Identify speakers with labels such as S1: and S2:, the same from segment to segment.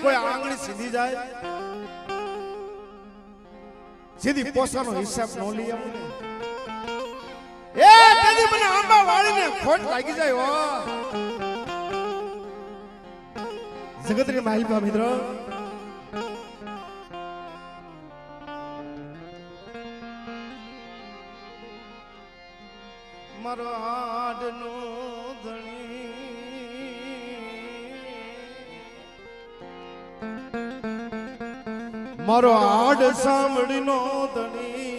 S1: કોઈ આંગળી સીધી જાય સીધી પોસાનો હિસાબ નો લઈ આવું એ કદી મને આંબા વાળીને ખોટ લાગી જાય હો જગતની માહિપા મિત્ર મારો હાડનો ધણી મારો હાડ સાંભળીનો ધણી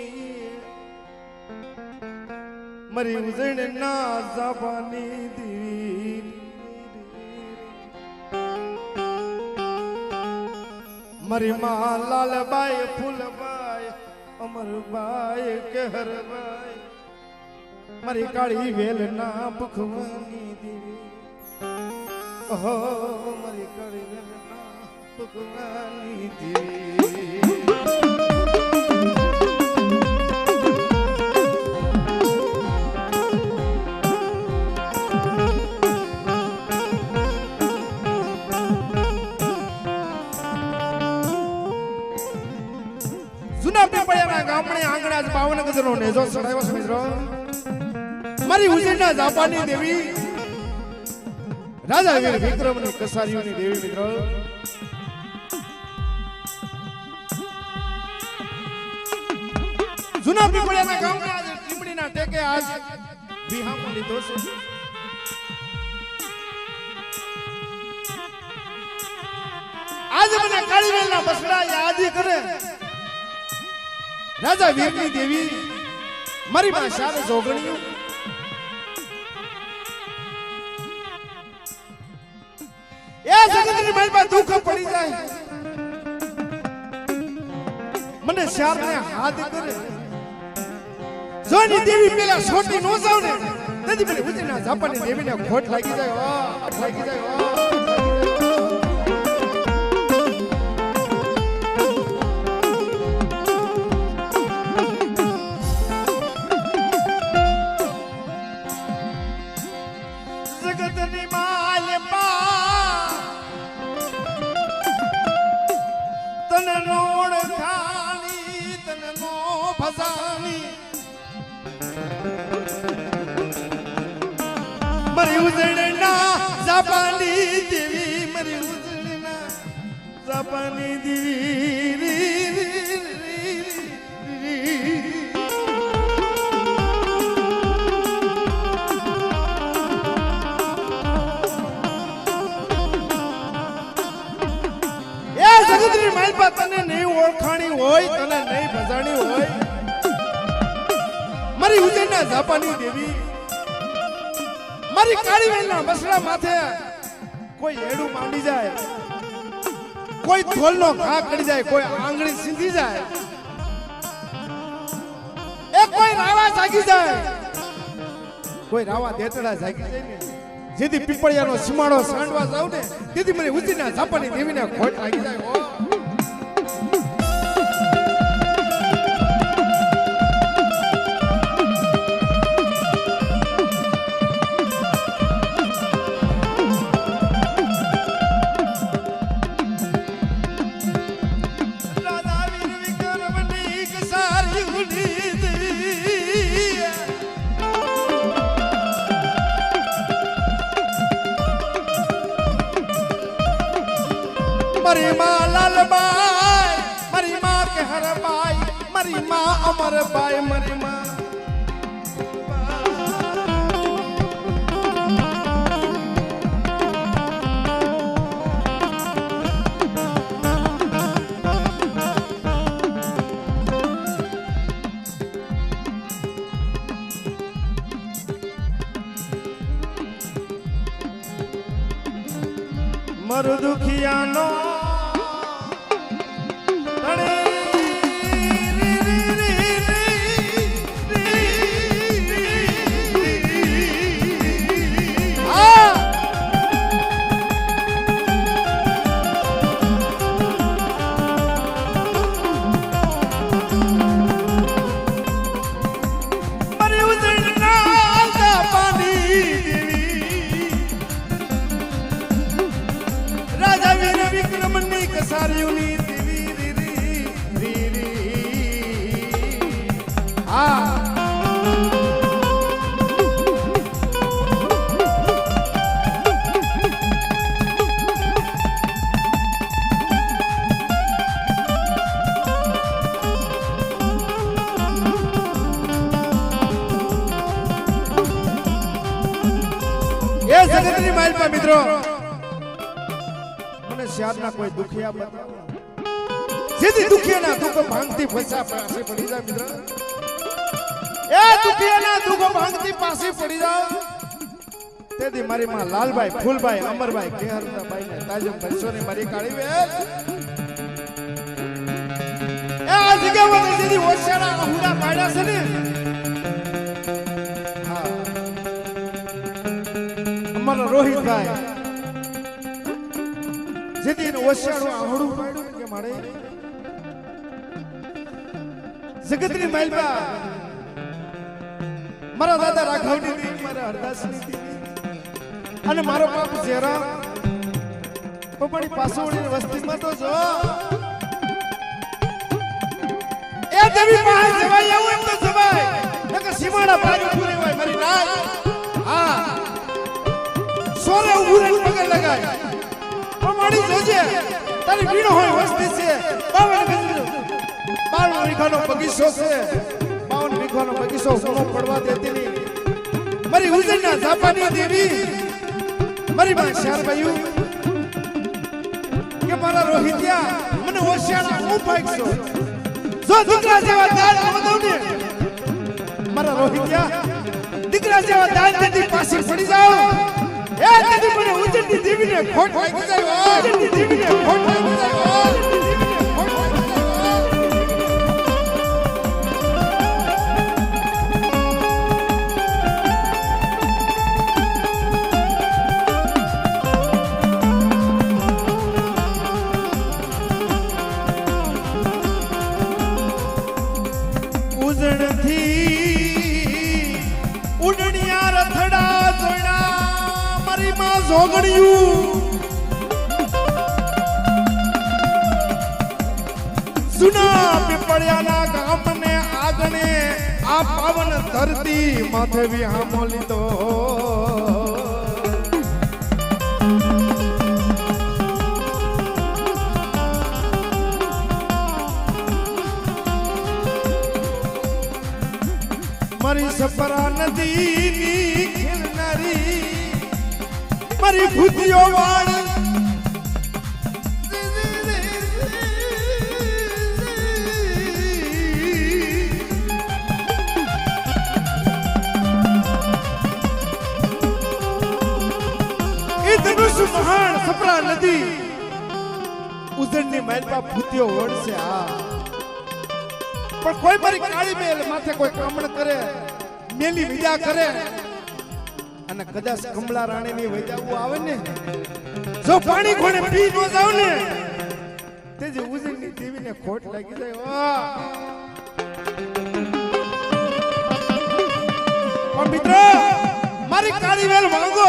S1: મારી ઉજણ ના જાપાની દીવી મારી માં લાલબાઈ ફૂલબાઈ અમરબાઈ કેહરબાઈ મારી કાળી વેલ ના ભૂખવાની દેવી ઓહો મારી કાળી વેલ ના ભૂખવાની દેવી જૂના પીપળિયાના ગામડે આંગણા ભાવનગરનો નેજો ચડાવ્યો છે મિત્રો મારી ઉજળના જાપાની દેવી રાજા વીર વિક્રમની કસારીઓની દેવી મિત્રો જૂના પીપળિયાના ગામના આજે ટીમડીના ટેકે આજ વિહામો લીધો છે આજે મને કાળીવેલના બસડા યાદી કરે રાજા વીરની દેવી મારી માં શારે જોગણીઓ એ જગતની મારી પાસે દુઃખ પડી જાય મને શારને હાથ કરે જોની દેવી પેલા છોટી નો જાવ ને તેથી મને ઉજના જાપાની દેવીને ખોટ લાગી જાય લાગી જાય મારી ઉજળના જાપાની દેવી મારી ઉજળના જાપાની દેવી એ જગતની માલપા તને નહીં ઓળખાણી હોય તને નહીં ભજાણી હોય મારી ઉજળના જાપાની દેવી મારી કાળીવેલના બસડા માથે કોઈ એડું માંડી જાય કોઈ થોલનો ઘા કરી જાય કોઈ આંગળી સીંધી જાય એ કોઈ રાવા જાગી જાય કોઈ રાવા દેતડા જાગી જાય ને જેથી પીપળિયાનો સીમાડો સાંડવા જાવ ને તેથી મને ઉજીના જાપાની દેવીને ખોટ લાગી જાય હો મારી માં લાલબાઈ મારી માં કેહરબાઈ મારી માં અમરબાઈ મારી માં મરુ દુખિયાનો રાજા વીર માલપા મિત્રો મને શહેરના કોઈ દુખિયા બતાવો સીધી દુખિયાના દુઃખ ભાંગતી ફસા પાસે પડી જાય મિત્ર એ દુખિયાના દુઃખ ભાંગતી પાસે પડી જાવ તેથી મારી માં લાલભાઈ ફૂલભાઈ અમરભાઈ કેહરભાઈ ને તાજમ ભાઈસોની મારી કાળી બેન એ આ જગ્યામાં સીધી ઓછાડા અહુડા પાડ્યા છે ને હા અમારા રોહિતભાઈ સીધી ઓછાડું અહુડું પાડ્યું કે મારે જગતની માલપા મારા દાદા રાઘવની દીક મારા હરદાસની દીક અને મારો બાપ જેરા પપડી પાસોડી વસ્તીમાં તો જો એ દેવી પાસે જવાય આવું એમ તો જવાય નકર સીમાડા પાર પૂરી હોય મારી નાક હા સોરે ઉભું પગે લગાય પમાડી જોજે તારી વીણો હોય વસ્તી છે 52 વીઘાનો બગીચો છે 52 વીઘાનો બગીચો સોનો પડવા દેતી નહીં મારી ઉજળના જાપાની દેવી મારી માં શારબાયુ કે મારા રોહિતિયા મને હોશિયારા હું પાકશો જો દીકરા જેવા દાન આવતો ને મારા રોહિતિયા દીકરા જેવા દાન દેતી પાસે પડી જાઓ એ દેવી મને ઉજળની દેવીને ખોટ લાગી જાય ઉજળની દેવીને ખોટ લાગી જાય સુના પીપળિયાના ગામને આગણે આ પાવન ધરતી માથે વિહામો લીધો મારી સપરા નદીની ખીલનારી મારી ભૂતિયો વાળ મહાન સપરા નદી ઉજળની માલપા ભૂતિયો વડ છે આ પણ કોઈ મારી કાળી મેલ માથે કોઈ કામણ કરે મેલી વિદા કરે અને કદાચ કમલા રાણીની વૈદાવું આવે ને જો પાણી કોને પી ન જાવ ને તે જે ઉજળની દેવીને ખોટ લાગી જાય પણ મિત્ર મારી કાળી વેલ માંગો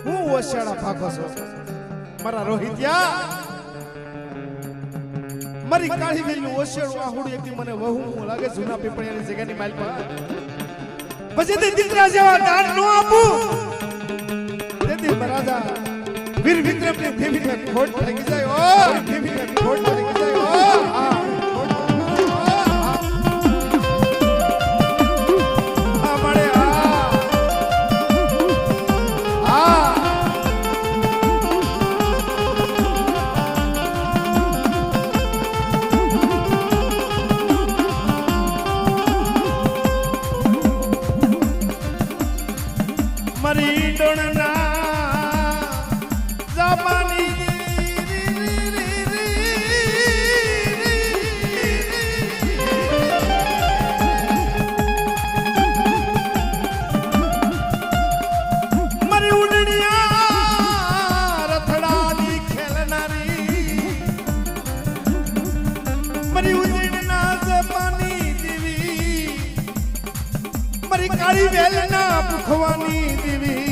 S1: હું ઓછાડા ભાગો છો મારા રોહિતિયા મારી કાળી વેલનું ઓછાડું આહુડું એકદી મને વહુ લાગે જૂના પીપળિયાની જગ્યાની માલ પર પછી તે દીકરા જેવા દાન નો આપું તેથી રાજા વીર વિક્રમની દેવીને ખોટ લાગી જાય ઓ દેવીને ખોટ લાગી જાય ઓ હા કાળી વેલના પુખવાની દેવી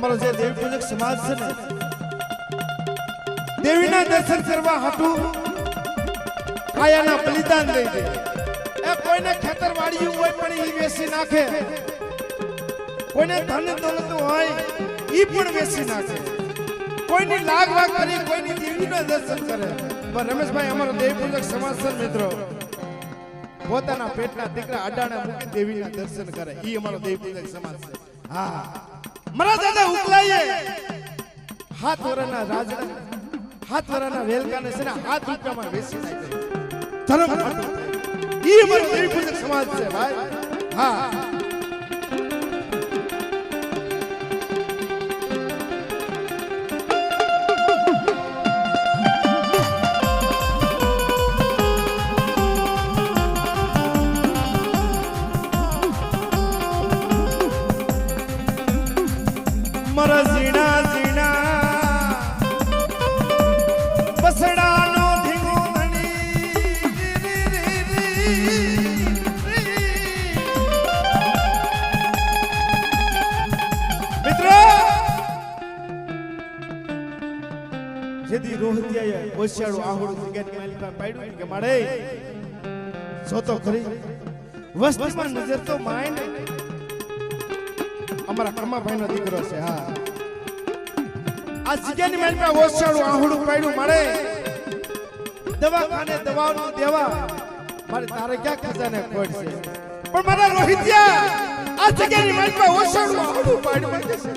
S1: અમારો જે દેવી પૂજક સમાજ છે ને દેવીના દર્શન કરવા હાટુ કાયાના બલિદાન દઈ દે એ કોઈને ખેતર વાળ્યું હોય પણ ઈ વેચી નાખે કોઈને ધન દોલત હોય ઈ પણ વેચી નાખે કોઈની લાગ વાગ કરી કોઈની દેવીના દર્શન કરે પણ રમેશભાઈ અમારો દેવી પૂજક સમાજ છે મિત્રો પોતાના પેટના દીકરા અડાણા મૂકી દેવીના દર્શન કરે ઈ અમારો દેવી પૂજક સમાજ છે હા મારા દાદા ઉકલાઈએ હાથ વરાના રાજડા હાથ વરાના વેલકાને છે ને હાથ રૂપિયામાં વેચી નાખે ધર્મ ઈ અમારો દેવી પૂજક સમાજ છે ભાઈ હા મારા ઝીણા ઝીણા બસડાનો ધીંગો મિત્રો જેદી રોહતિયાએ ઓછાડું આહુડું જગ્યાની માલિકા પાડ્યું કે માડે જોતો ખરી વસ્તીમાં નજર તો માય ને અમારા કમાભાઈનો દીકરો છે હા આ જગ્યાની માલિકા ઓછાડું આહુડું પાડ્યું માડે દવાખાને દવાઓનું દેવા મારે તારે ક્યાં ખજાને ખોટ છે પણ મારા રોહિતિયા આ જગ્યાની માલિકા ઓછાડું આહુડું પાડ્યું મને છે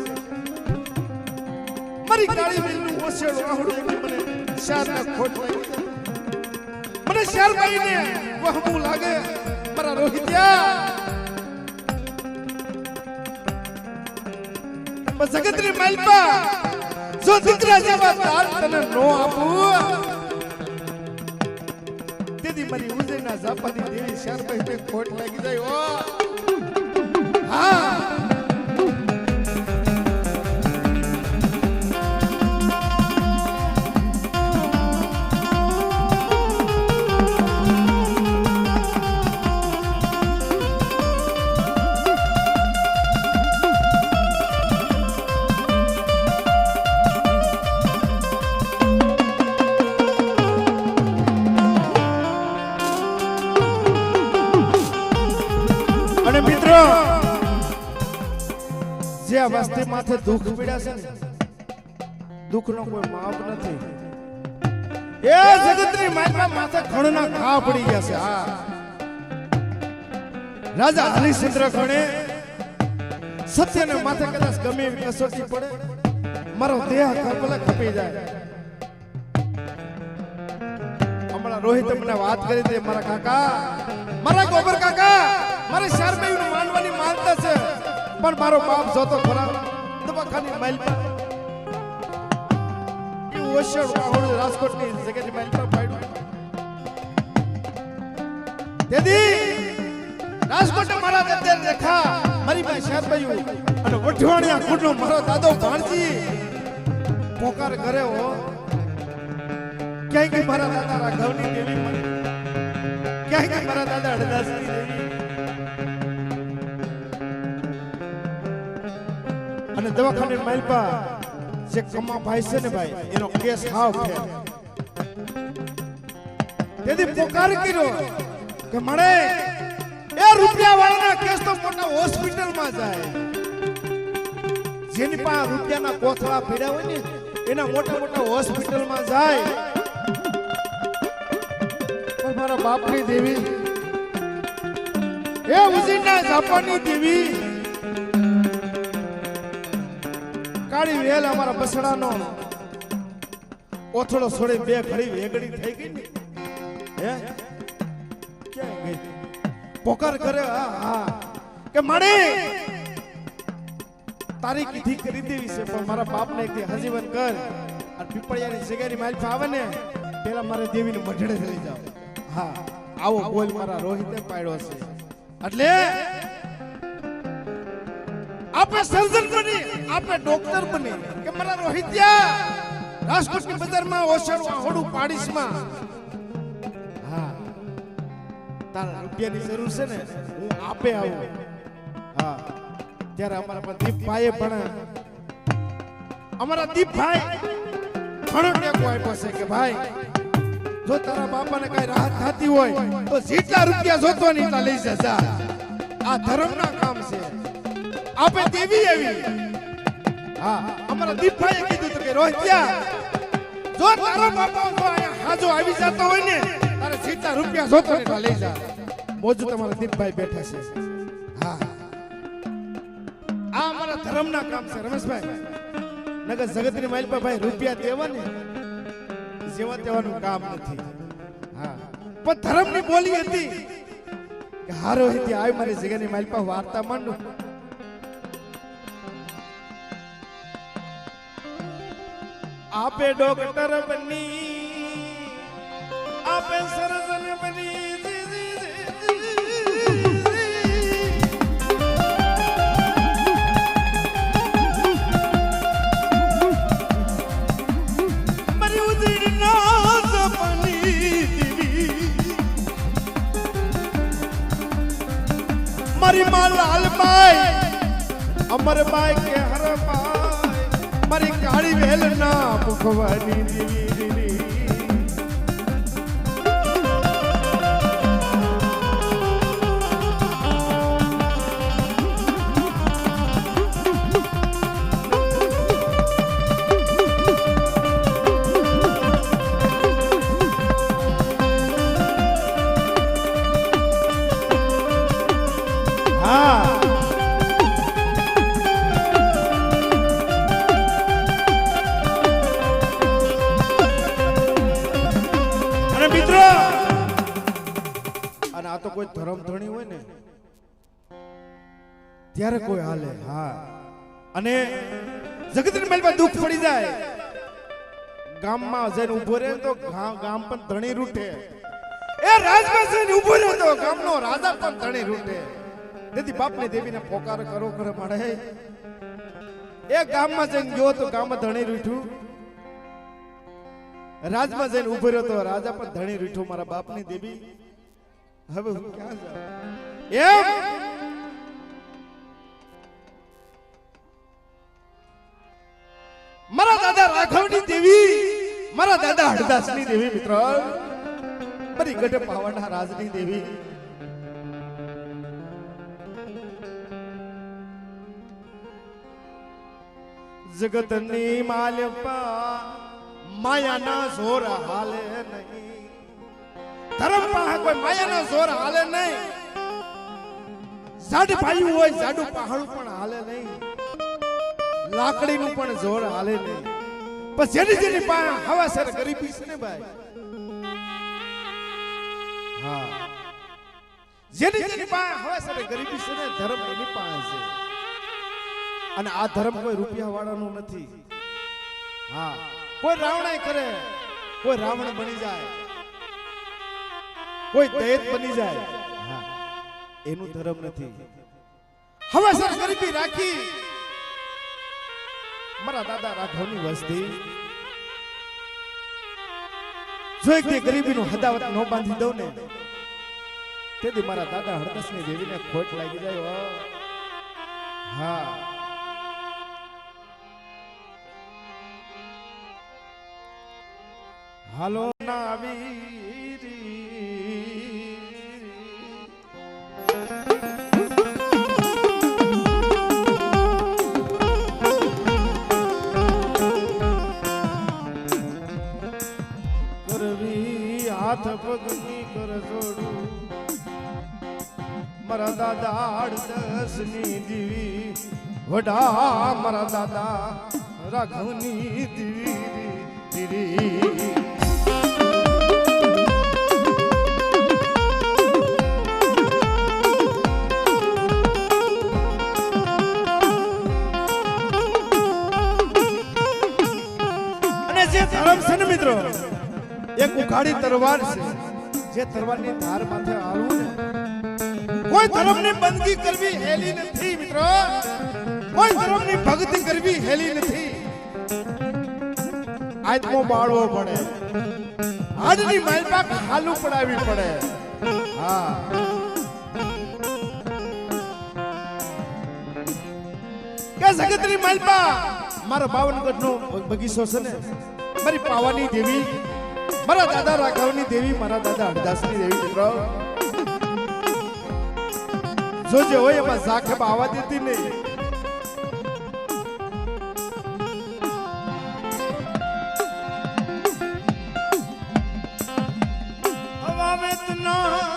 S1: મારી કાળી વેલનું ઓછાડું આહુડું મને શારના ખોટ લાગી મને શાર ભાઈને વહમું લાગે મારા રોહિતિયા જગતની માલપા જો દીકરા જેવા દાન તને નો આપું તેથી મારી ઉજૈના જાપાની દેવી શારભાઈ ને ખોટ લાગી જાય ઓ હા અને મિત્રો જે આ વસ્તી માથે દુઃખ પીડા છે ને દુઃખનો કોઈ માપ નથી એ જગતની માલપા માથે ખણના ઘા પડી ગયા છે હા રાજા હરિશ્ચંદ્ર ખણે સત્યને માથે કદાચ ગમે એવી કસોટી પડે મારો દેહ કપલા ખપી જાય હમણાં રોહિત મને વાત કરી દે મારા કાકા મારા ગોબર કાકા મારે શારભાઈ નું માનવાની માનતા છે પણ મારો બાપ જોતો ખરા દવાખાની માલપા એ ઓશળ વાહોડ રાજકોટની જગ્યાની માલપા પાડ્યું તેથી રાજકોટ મારા દત્તર રેખા મારી ભાઈ શારભાઈ અને વઢવાણિયા કુટનો મારો દાદો ભાણજી પોકાર કરે હો ક્યાંય કે મારા દાદા રાઘવની દેવી મળી ક્યાંય કે મારા દાદા હરદાસની દેવી અને દવાખાને માલપા જે કમા ભાઈ છે ને ભાઈ એનો કેસ હાવ છે તેથી પોકાર કર્યો કે મળે એ રૂપિયા વાળાના કેસ તો મોટા હોસ્પિટલમાં જાય જેની પાસે રૂપિયાના કોથળા ભેડા હોય ને એના મોટા મોટા હોસ્પિટલમાં જાય પણ મારા બાપની દેવી એ ઉજૈનના જાપાની દેવી કાળી વેલ અમારા બસડાનો ઓથળો છોડી બે ઘડી વેગડી થઈ ગઈ ને હે ક્યાં ગઈ પોકાર કરે હા કે માડી તારી કીધી કરી દેવી છે પણ મારા બાપને એકથી હજીવન કર અને પીપળિયાની જગ્યાની માલફા આવે ને પેલા મારે દેવીને મઢડે લઈ જાવ હા આવો બોલ મારા રોહિતે પાડ્યો છે એટલે આપણે સર્જન બની આપણે ડોક્ટર બની કે મારા રોહિત્યા રાજકોટની બજારમાં ઓછળ હોડું પાડીશમાં હા તારા રૂપિયાની જરૂર છે ને હું આપે આવું હા ત્યારે અમારા પર દીપભાઈએ પણ અમારા દીપભાઈ ઘણો ટેકો આપ્યો છે કે ભાઈ જો તારા બાપાને કઈ રાહત થતી હોય તો જેટલા રૂપિયા જોતો ને એટલા લઈ જા. આ ધર્મના કામ છે. આપે દેવી એવી. હા, અમારા દીપભાઈએ કીધું તો કે રોહિત્યા જો તારો બાપા જો અહીંયા હાજો આવી જતો હોય ને તારે જેટલા રૂપિયા જોતો ને એટલા લઈ જા. મોજુ તમારા દીપભાઈ બેઠા છે. હા, આ અમારા ધર્મના કામ છે રમેશભાઈ. નગર જગતની માઇલ પર ભાઈ રૂપિયા દેવા ને જેવા તેવાનું કામ નથી. હા, પણ ધર્મની બોલી હતી કે હારો હતી આવી મારી જગ્યાની માઇલ પર વાર્તા માંડું. આપે ડોક્ટર બની આપે સર્જન બની મારી માં લાલબાઈ અમરબાઈ કે હરબાઈ મારી કાળી વેલ ના મુખવાની દીવી. કોઈ ધર્મ ધણી હોય ને ત્યારે કોઈ હાલે. હા, અને જગતની મેલમાં દુઃખ પડી જાય ગામમાં જઈને ઉભો રહે તો ગામ પણ ધણી રૂઠે. એ રાજમાં જઈને ઉભો રહે તો ગામનો રાજા પણ ધણી રૂઠે. તેથી બાપને દેવીને પોકાર કરો કરે મળે. એ ગામમાં જઈને ગયો તો ગામમાં ધણી રૂઠ્યું. રાજમાં જઈને ઉભો રહ્યો તો રાજા પણ ધણી રૂઠ્યું. મારા બાપની દેવી હવે હું ક્યાં જાઉં? એમ મારા દાદા રાઘવની દેવી મારા દાદા હરદાસની દેવી મિત્ર મારી ગઢ પાવાના રાજની દેવી જગતની માલપા માયાના જોર હાલે નહીં. ધર્મ પાસે કોઈ માયાના જોર હાલે નહીં. જાડ ભાઈ હોય જાડું પહાડું પણ હાલે નહીં. લાકડીનું પણ જોર હાલે નહીં. પણ જેની જેની પાસે હવાસર ગરીબી છે ને ભાઈ. હા, જેની જેની પાસે હવાસર ગરીબી છે ને ધર્મ એની પાસે છે. અને આ ધર્મ કોઈ રૂપિયા વાળાનું નથી. હા, કોઈ રાવણાઈ કરે, કોઈ રાવણ બની જાય, કોઈ દૈત બની જાય. હા, એનું ધર્મ નથી. હવે સર ગરીબી રાખી મારા દાદા રાઘવની વસ્તી જો એક ગરીબીનું હદાવત ન બાંધી દઉં ને તેથી મારા દાદા હરદાસની દેવીને ખોટ લાગી જાય. હા, હાલો ના વીરી કરવી હાથ પગની કર જોડું મારા દાદા 10ની દીવી વડા મારા દાદા રાઘવની દીવી. મિત્રો એક ઉઘાડી તરવાર છે જે તરવારની ધાર માથે આલવું ને કોઈ ધર્મની બંદગી કરવી હેલી નથી મિત્રો. કોઈ ધર્મની ભક્તિ કરવી હેલી નથી. આત્મો બાળવો પડે, હાડની માલપા ખાલું પડાવી પડે. હા, કે જગતની માલપા મારા 52 ગઢનો બગીચો છે ને મારી પાવાની દેવી મારા દાદા રાઘવની દેવી મારા દાદા હરદાસની દેવી મિત્રો જોજે હોય એમાં ઝાખબ આવવા દેતી નહીં હવા મેં તના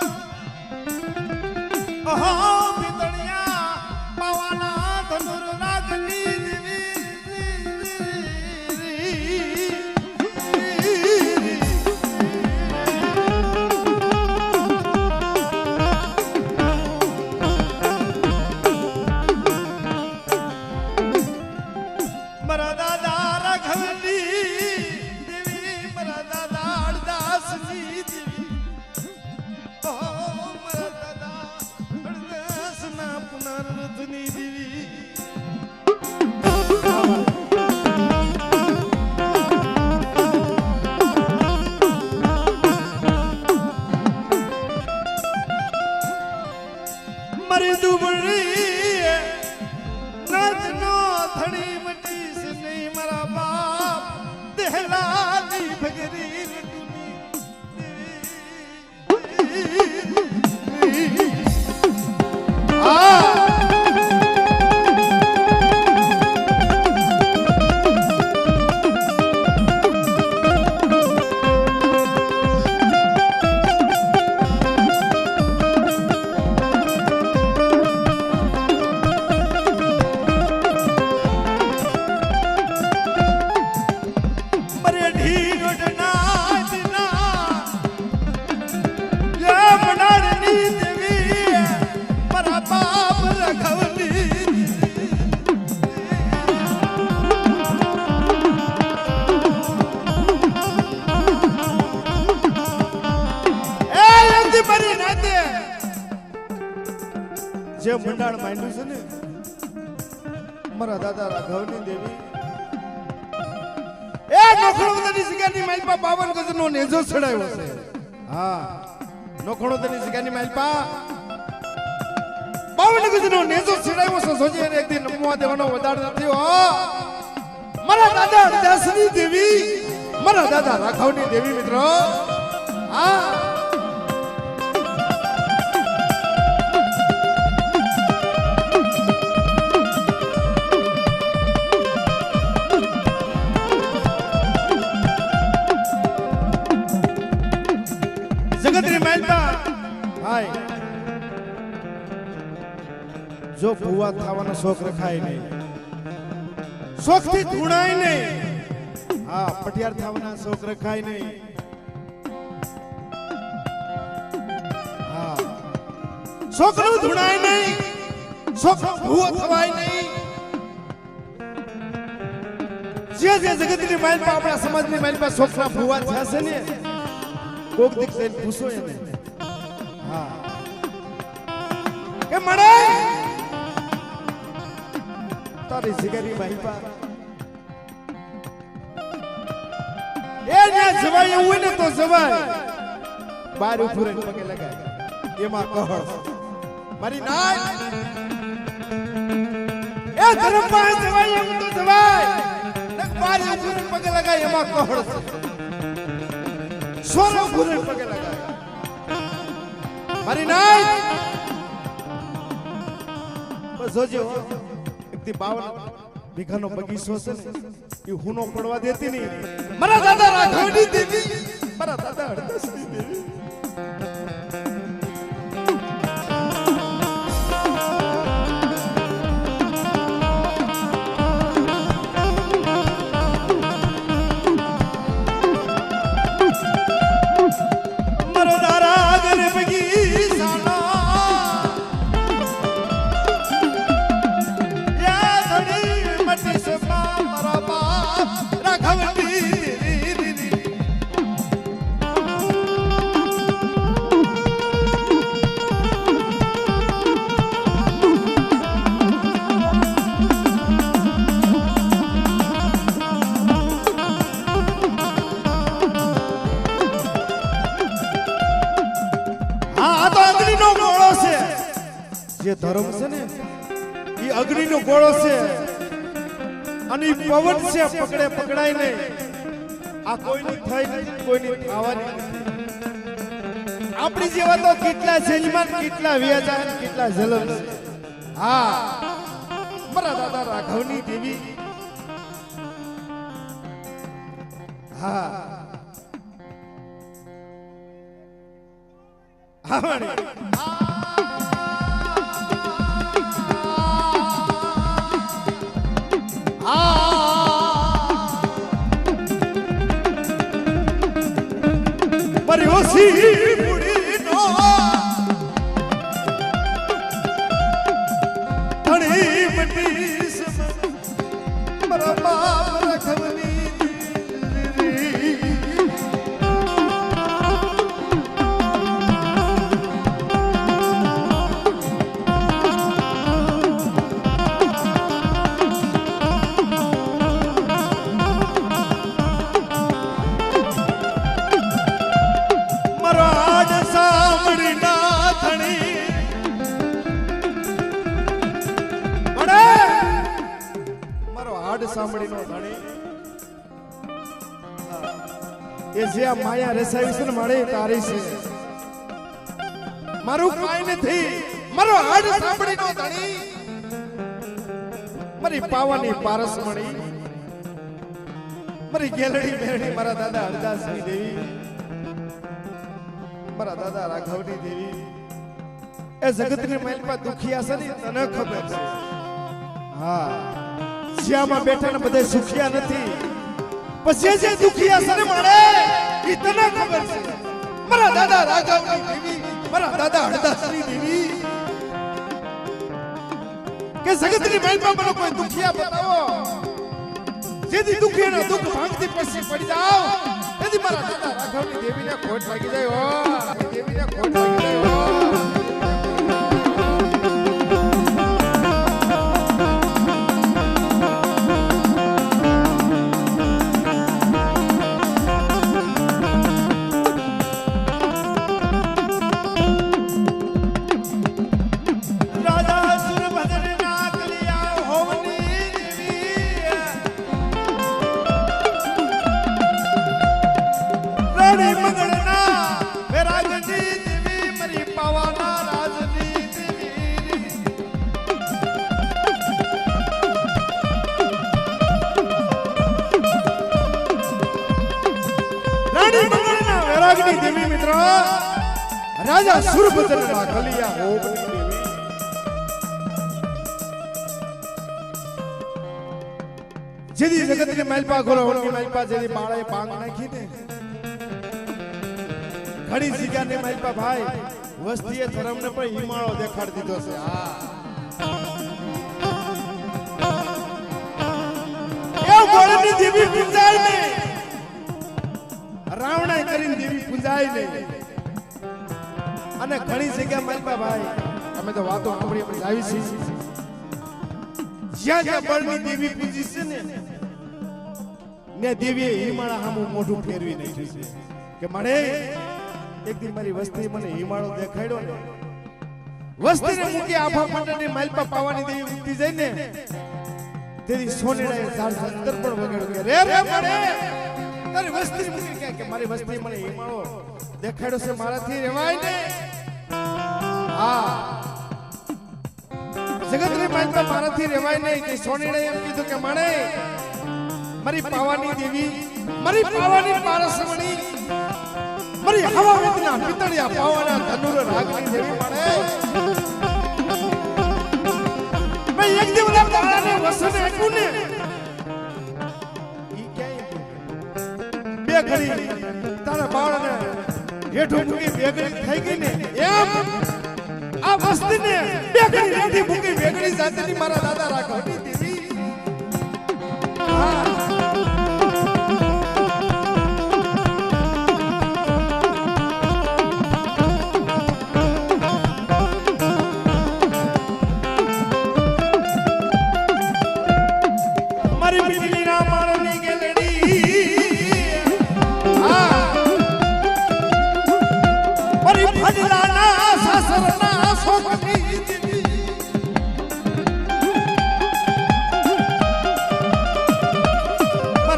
S1: જે મંડાણ માંડ્યું છે ને મારા દાદા રાઘવની દેવી એ નોખણોદની જગ્યાની માલપા 52 ગજનો નેજો ચડાવ્યો છે હા નોખણોદની જગ્યાની માલપા 52 ગજનો નેજો ચડાવ્યો છે સોજી એને એક દી નમવા દેવાનો વધાર નથી હો મારા દાદા હરદાસની દેવી મારા દાદા રાઘવની દેવી મિત્રો હા જગતની માલપા હાય જો ભુવા થવાનો શોખ રખાય નહીં શોખથી ધૂણાય નહીં હા પટિયાર થવાના શોખ રખાય નહીં હા શોખનું ધૂણાય નહીં શોખ ભુવો થવાય નહીં જે જગતની માલપા આપણા સમાજની માલપા શોખના ભુવા થયા છે ને કોક દીક થઈને પૂછો એને હા કે મળે તારી જીગરી માલપા એ ના જવાય એવું ને તો જવાય બાર ઉપર પગે લગાય એમાં કહળ મારી નાય એ ધર્મમાં જવાય એમ તો જવાય ને બાર ઉપર પગે લગાય એમાં કહળ સોનો ગુરે પગે લગાય મારી નાય બસ જોજો એકથી 52 વીઘાનો બગીચો છે ને એ હુનો પડવા દેતી નહીં મારા દાદા રાઘવની દેવી મારા દાદા હરદાસની દેવી જે ધર્મ છે ને એ અગ્નિનો ગોળો છે અને પવન છે પકડે પકડાય નહીં આ કોઈની થઈ નથી કોઈની થવાની નથી આપણી જેવા તો કેટલા જજમાન કેટલા વ્યાજા કેટલા જલમ છે હા મારા દાદા રાઘવની દેવી હા હા મારી ઓછી પૂરી નો ધણી મટી મારા બાપ રાઘવની સાંભળીનો ધણી એ જે આ માયા રસાવી છે ને મારે તારી છે મારું કાઈ નથી મારો હાડ સાંભળીનો ધણી મારી પાવાની પારસ મણી મારી ગેલડી મેરડી મારા દાદા હરદાસની દેવી મારા દાદા રાઘવની દેવી એ જગતની મહેલમાં દુખિયા છે ને તને ખબર છે હા જ્યાંમાં બેઠા ને બધા સુખિયા નથી પછી જે દુખિયા છે ને મારે એ તને ખબર છે મારા દાદા રાઘવની દેવી મારા દાદા હરદાસની દેવી કે જગતની મહેલમાં મને કોઈ દુખિયા બતાવો જેથી દુખિયાના દુઃખ ભાંગતી પછી પડી જાવ તેથી મારા દાદા રાઘવની દેવીને ખોટ લાગી જાય હો દેવીને ખોટ લાગી જાય હો દેવી મિત્ર રાજા સુરભદ્રના કલિયા ઓમની દેવી જેદી જગતની માલપા ઘોરો ઓળની માલપા જેદી બાળાએ પાંગ નાખી ને ઘણી જગ્યાની માલપા ભાઈ વસ્તીએ ધર્મને પણ હિમાળો દેખાડ દીધો છે હા એ ગોળની દેવી પૂજાય ને રાવણા કરીને દેવી પૂજાય નહીં અને ઘણી જગ્યા માલપા ભાઈ અમે તો વાતો સાંભળી આપણે આવી છે જ્યાં જ્યાં બળની દેવી પૂજી છે ને દેવીએ હિમાળા સામું મોઢું ફેરવી નાખ્યું છે કે મને એક દી મારી વસ્તી મને હિમાળો દેખાડ્યો ને વસ્તીને મૂકી આભા મંડળની માલપા પાવાની દેવી ઉઠી જાય ને તેરી સોનેડાએ 470 પણ વગાડ્યો કે રે રે મને તારી વસ્તી મૂકી કે મારી વસ્તી મને હિમાળો દેખાડ્યો છે મારાથી રેવાય ને હા જગતની માલપા મારાથી રેવાય નહીં કે સોનેડાએ એમ કીધું કે મને મારી પાવાની દેવી મારી પાવાની પારસમણી મારી હવા વેદના પિતળિયા પાવાના ધનુર રાગની દેવી મને મેં એક દિવસ બાળાને વસને આપ્યું ને ઈ ક્યાંય બે ઘડી તારા બાળાને હેઠું મૂકી બે ઘડી થઈ ગઈ ને એમ આ વસ્તીને બે ઘડી રેઠી મૂકી બે ઘડી જાતની મારા દાદા રાઘવની દેવી હા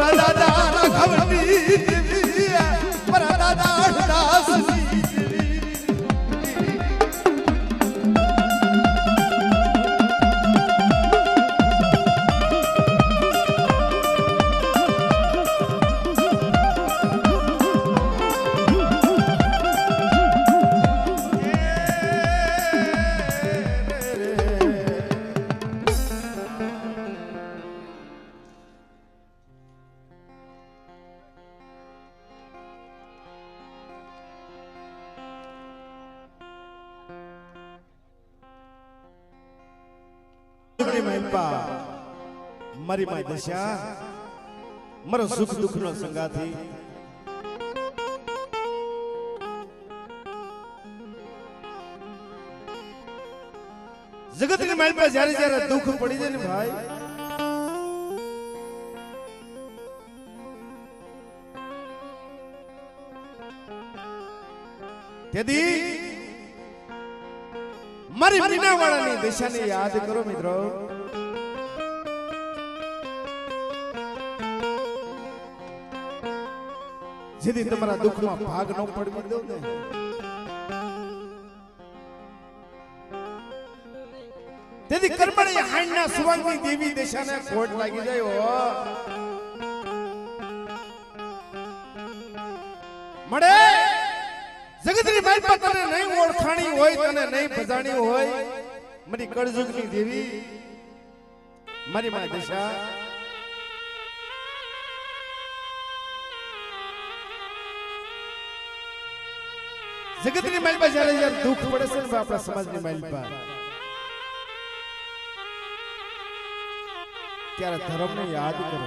S1: મારા દાદા રાઘવની દેવી મારા દાદા દાસની મારી માય દશા મારો સુખ દુઃખ નો સંગાથી જગત ની માલ પર જ્યારે જ્યારે દુઃખ પડી જાય ને ભાઈ તેથી મારી મીનાવાળાની દિશાને યાદ કરો મિત્રો જેથી તમારા દુઃખમાં ભાગ ન પડવી દો ને તેથી કરબડી હાણના સુવાંગની દેવી દિશાને ખોટ લાગી જાય મળે જગતની માલ પર તને નહીં ઓળખાણી હોય તને નહીં ભજાણી હોય મારી કળજુગની દેવી મારી માં દિશા જગતની માલ પર જ્યારે જ્યારે દુઃખ પડે છે ને આપણા સમાજની માલ પર ત્યારે ધર્મને યાદ કરો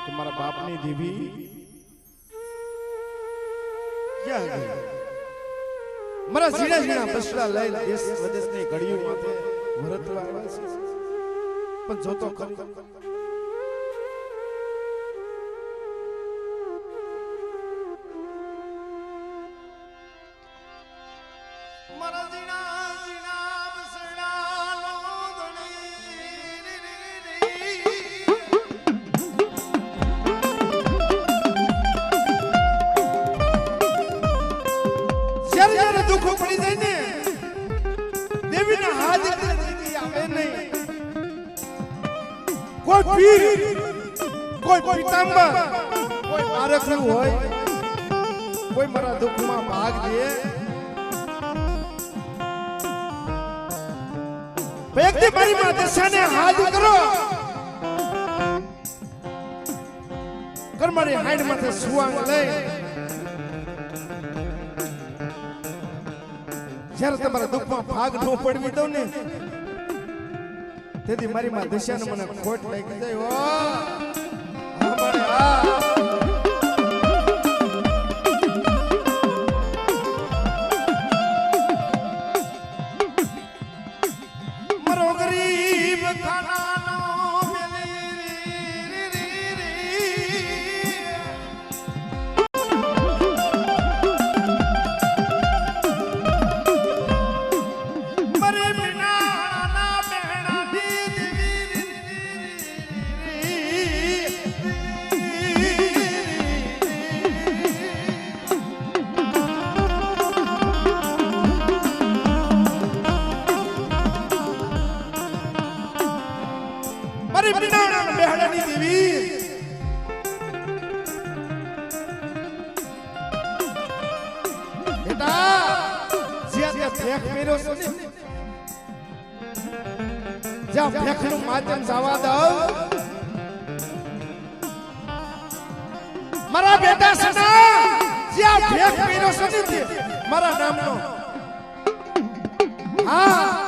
S1: કે મારા બાપની દેવી ક્યાં ગઈ મારા ઝીણા ઝીણા બસડા લઈ દેશ વિદેશની ઘડીઓ માથે ભરતવા આવ્યા છે પણ જોતો ખરી મારા ઝીણા ઝીણા બસડા જ્યારે દુઃખો પડી જાય ને દેવીના હાથ આવે નહીં કોઈ પીર કોઈ પિતાંબર કોઈ મારકનું હોય કોઈ મારા દુઃખમાં ભાગ દે વ્યક્તિ મારી માતાને હાથ કરો કર મારી હાઈડ માથે સુવાંગ લઈ જ્યારે તમારા દુઃખમાં ભાગ ન પડવી દઉં ને તેથી મારી માં દિશાને મને ખોટ લાગી જાય મારો ગરીબ ખાનાનો બેહડાની દેવી બેટા જ્યાં ફેંક મેર્યો છે ને જ્યાં ફેંકનું માધ્યમ જવા દઉં મારા બેટા સના જ્યાં ફેંક મેર્યો છે ને મારા નામનો હા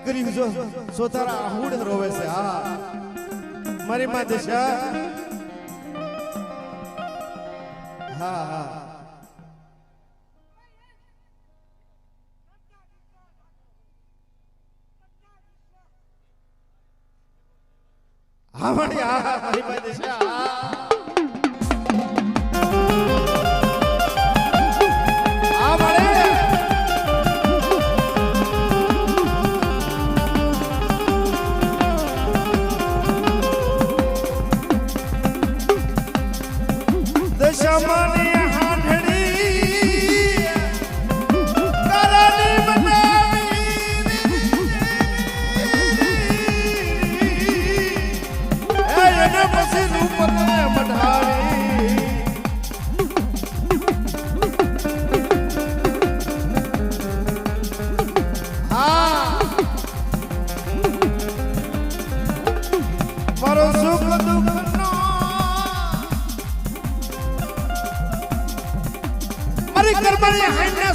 S1: દીકરી જો સોતારા આહુડ રોવે છે હા મારી માં દિશા હા હા હા મારી માં દિશા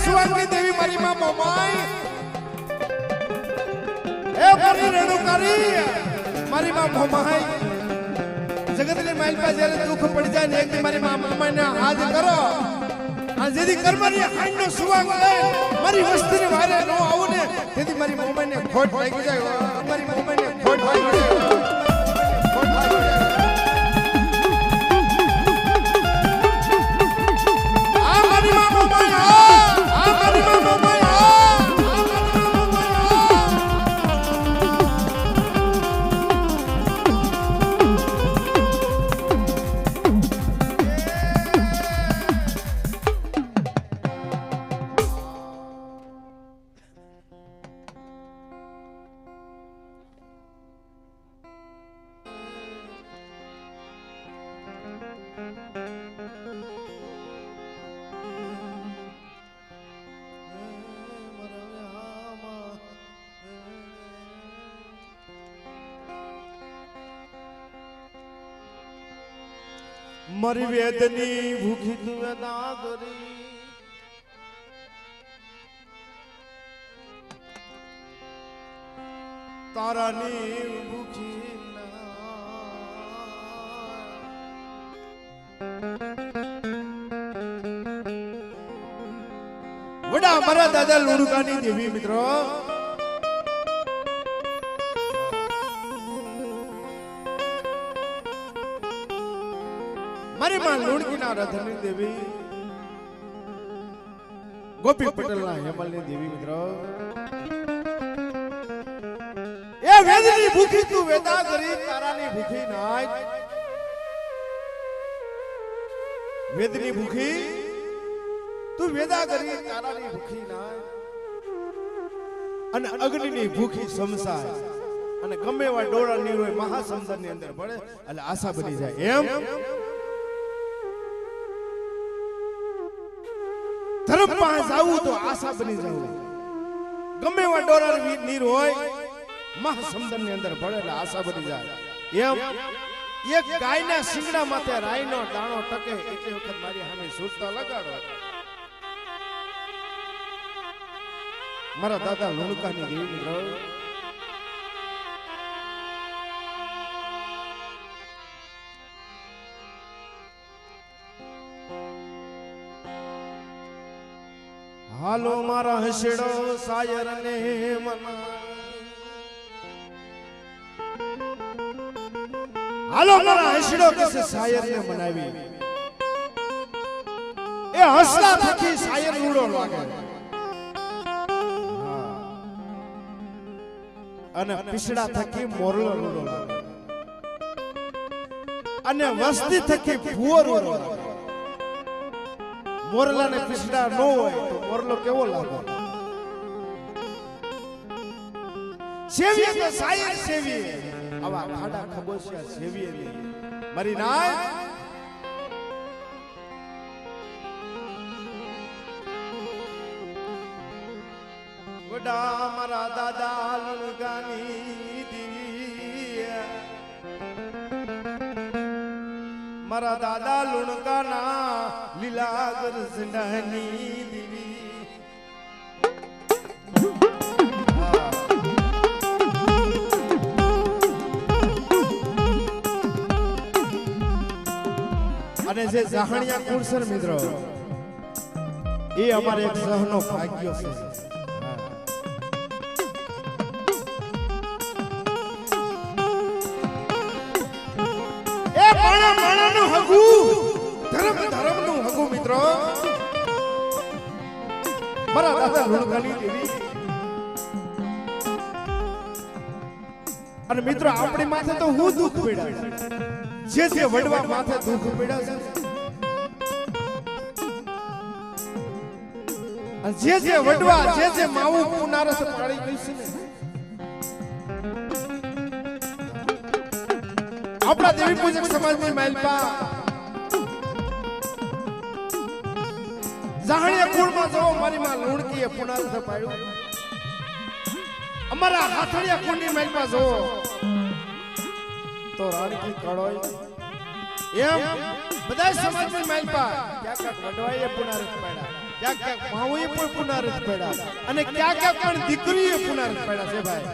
S1: સુવાગની દેવી મારી માં મોમાઈ એ મારી રેણુકારી મારી માં મોમાઈ જગતની માઈલ પર જ્યારે દુઃખ પડી જાય ને એક મારી માં મોમાઈને હાથ કરો આ જેદી કર્મની હાઈનો સુવાગ લે મારી વસ્તીની વારે નો આવું ને તેથી મારી મોમાઈને ખોટ લાગી જાય મારી મોમાઈને ખોટ લાગી જાય ખોટ લાગી જાય આ મારી માં મોમાઈ મારી વેદની ભૂખી તું વેદા કરી તારાની ભૂખી વડા મારા દાદા લુણકાની દેવી મિત્રો મારી માં લુણકીના રથની દેવી ગોપી પટેલના હેમલની દેવી મિત્રો એ વેદની ભૂખી તું વેદા કરી તારાની ભૂખી નાય વેદની ભૂખી તું વેદા કરી તારાની ભૂખી નાય અને અગ્નિની ભૂખી સમસાય અને ગમે એવા ડોળા ની હોય મહાસમુદ્રની અંદર પડે એટલે આશા બની જાય એમ ધર્મ પાસે આવું તો આશા બની જવું ગમે એવા ડોરા નીર હોય મહાસમુદ્રની અંદર પડે એટલે આશા બની જાય એમ એક ગાયના શિંગડા માથે રાઈનો દાણો ટકે એટલી વખત મારી સામે સુરતા લગાડો મારા દાદા લુણકાની દેવી મિત્રો હાલો મારા હસડો સાયર ને હાલો મારા હસડો કસે સાયર ને મનાવી એ હસલા થકી સાયર રૂડો લાગે અને પીસડા થકી મોરલો રૂડો લાગે અને વસ્તી થકી ભૂવો રૂડો લાગે મોરલા ને પીસડા ન હોય તો મોરલો કેવો લાગે સેવીએ તો સાયર સેવીએ આવા ખાડા ખબોશિયા સેવીએ મારી નાય વડા મારા દાદા લુણકાની દેવી મારા દાદા લુણકાના લીલા ગરસડાની દેવી જે જાહણિયા કુળ છે ને મિત્રો એ અમારે એક સહનો ભાગ્ય છે એ માણાનું હગુ ધર્મનું હગુ મિત્રો મારા દાદા લુણકાની દેવી અને મિત્રો આપણી માથે તો હું દુઃખ પડ્યા જે વડવા માથે દુઃખ પડ્યા છે અને જે વડવા જે માવું પુનારસ પાડી ગયું છે ને આપણા દેવી પૂજક સમાજની માલપા જાહણિયા કુળમાં જો મારી માં લુણકીએ પુનારસ પાડ્યું અમારા હાથડિયા કુંડી માલપા જો તો રાણકી કળોય એમ બધા સમાજની માલપા ક્યાંક વડવાઈએ પુનારસ પાડ્યા ક્યાંક માવુએ પણ પુનારસ પાડ્યા અને ક્યાંક પણ દીકરીએ પુનારસ પાડ્યા છે ભાઈ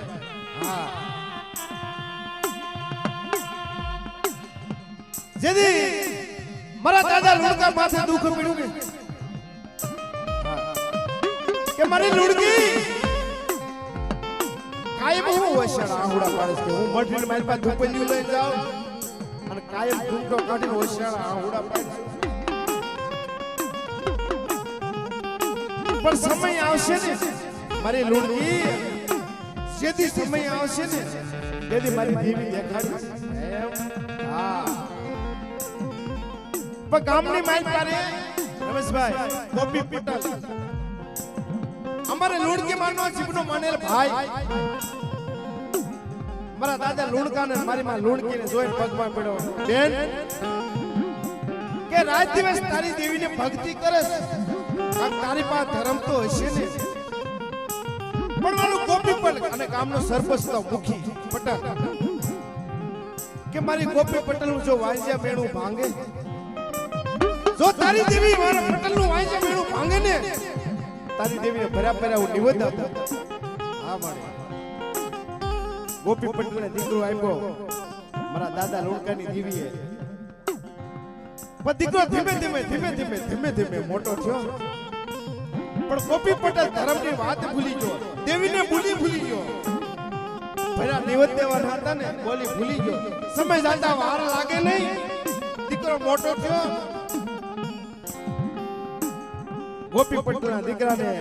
S1: હા જેદી મારા દાદા લુણકા માથે દુઃખ પડ્યું કે મારી લુણકી કાયમ હું હોશિયાર આહુડા પાડે કે હું મઠીને મારી પાસે ધૂપલિયું લઈ જાઉં અને કાયમ ધૂંટો કાઢીને હોશિયાર આહુડા પાડે પણ સમય આવશે ને મારી લુણકી જેથી સમય આવશે ને તેથી મારી દેવી દેખાડી એમ હા પણ ગામની માલ પારે રમેશભાઈ ગોપી પટેલ અમારે લુણકી માનો જીવનો માનેલ ભાઈ મારા દાદા લુણકાને મારી માં લુણકીને જોઈને પગમાં પડ્યો બેન કે રાત દિવસ તારી દેવીને ભક્તિ કરે તારી પાસે ધર્મ તો હશે ને પણ મારું ગોપી પટેલ અને ગામનો સરપંચ તો મુખી પટેલ કે મારી ગોપી પટેલ નું જો વાંજ્યા બેણું ભાંગે જો તારી દેવી મારા પટેલ નું વાંજ્યા બેણું ભાંગે ને તારી દેવીને બરાબર હું નિવેદ આપું હા મારે ગોપી પટેલને દીકરો આપ્યો મારા દાદા લુણકાની દેવીએ પણ દીકરો ધીમે મોટો થયો પણ ગોપી પટેલ ધર્મની વાત ભૂલી ગયો દેવીને ભૂલી ગયો ભરા નિવેદ દેવાના હતા ને બોલી ભૂલી ગયો સમય જાતા વાર લાગે નહીં દીકરો મોટો થયો ગોપી પટેલના દીકરાને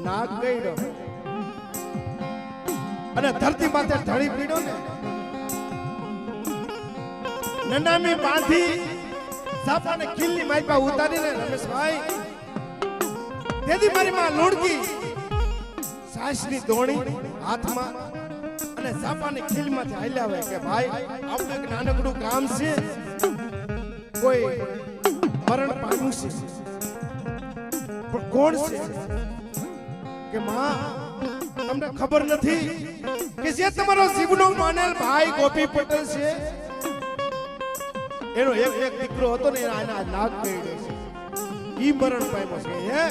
S1: નાગ ગઈડો અને ધરતી માથે ઢળી પીડ્યો ને નનામી બાંધી સાપાને ખીલની માઈપા ઉતારીને રમેશભાઈ તેથી મારી માં લુણકી સાસની દોણી હાથમાં અને સાપાની ખીલમાંથી હાલ્યા આવે કે ભાઈ આપણું એક નાનકડું કામ છે કોઈ મરણ પામ્યું છે પણ કોણ છે કે માં તમને ખબર નથી કે જે તમારો જીવનો માનેલ ભાઈ ગોપી પટેલ છે એનો એક દીકરો હતો ને આના નાગ ગયો છે ઈ મરણ પામ્યો છે હે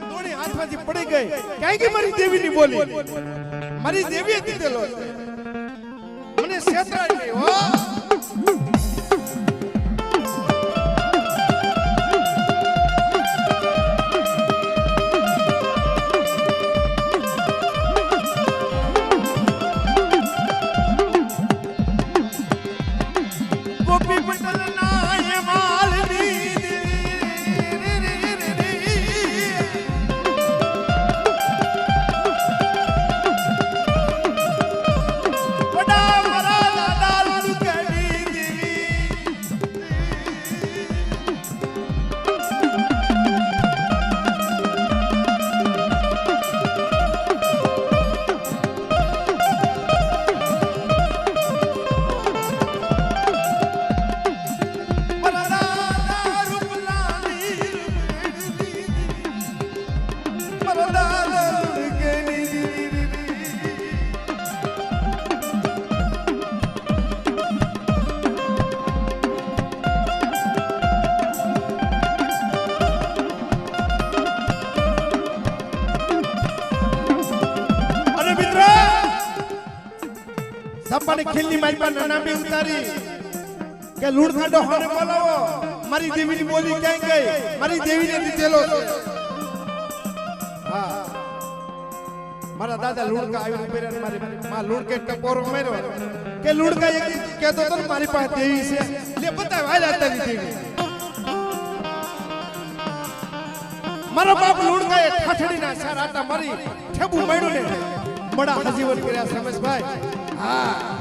S1: દોણી હાથમાંથી પડી ગઈ ક્યાં કે મારી દેવીની બોલી મારી દેવીએ દીધેલો છે મને શેતરાઈ ગઈ હો સપાની ખીલની મારી પાસે નાના બી ઉતારી કે લૂણ ખાડો હોને બોલાવો મારી દેવીની બોલી ક્યાં ગઈ મારી દેવીને દીધેલો છે હા મારા દાદા લુણકા આવી પેરા મારી માં લુણકે ટકોરો માર્યો કે લુણકા એક કહેતો તો મારી પાસે દેવી છે લે બતાવ હાલ તારી દેવી મારા બાપ લુણકાએ ઠાઠડીના ચાર આટા મારી ઠેબુ માર્યું ને બડા હજીવન કર્યા રમેશભાઈ હા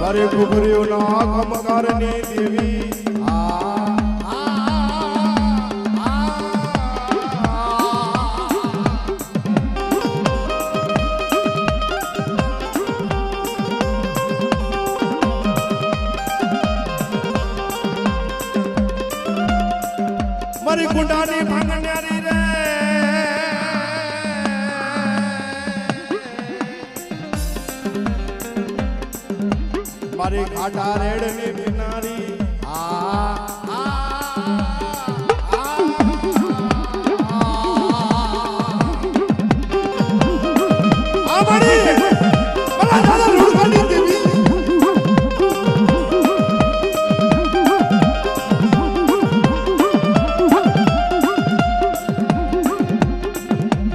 S1: અરે ઘુઘરીઓ ના કમકારની દેવી મારી ગુંડાની ભાંગણ્યારી રે મારી ઘાટા રેડની કિનારી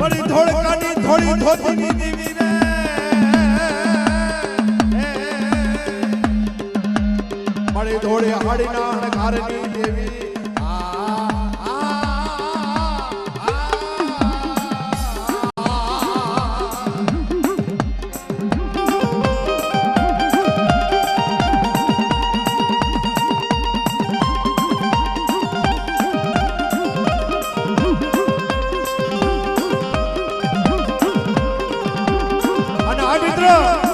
S1: બડી ધોળકાની થોડી ધોતીની દેવી રે બડી ધોળી હાડીના ઘરની દેવી અને આ મિત્રો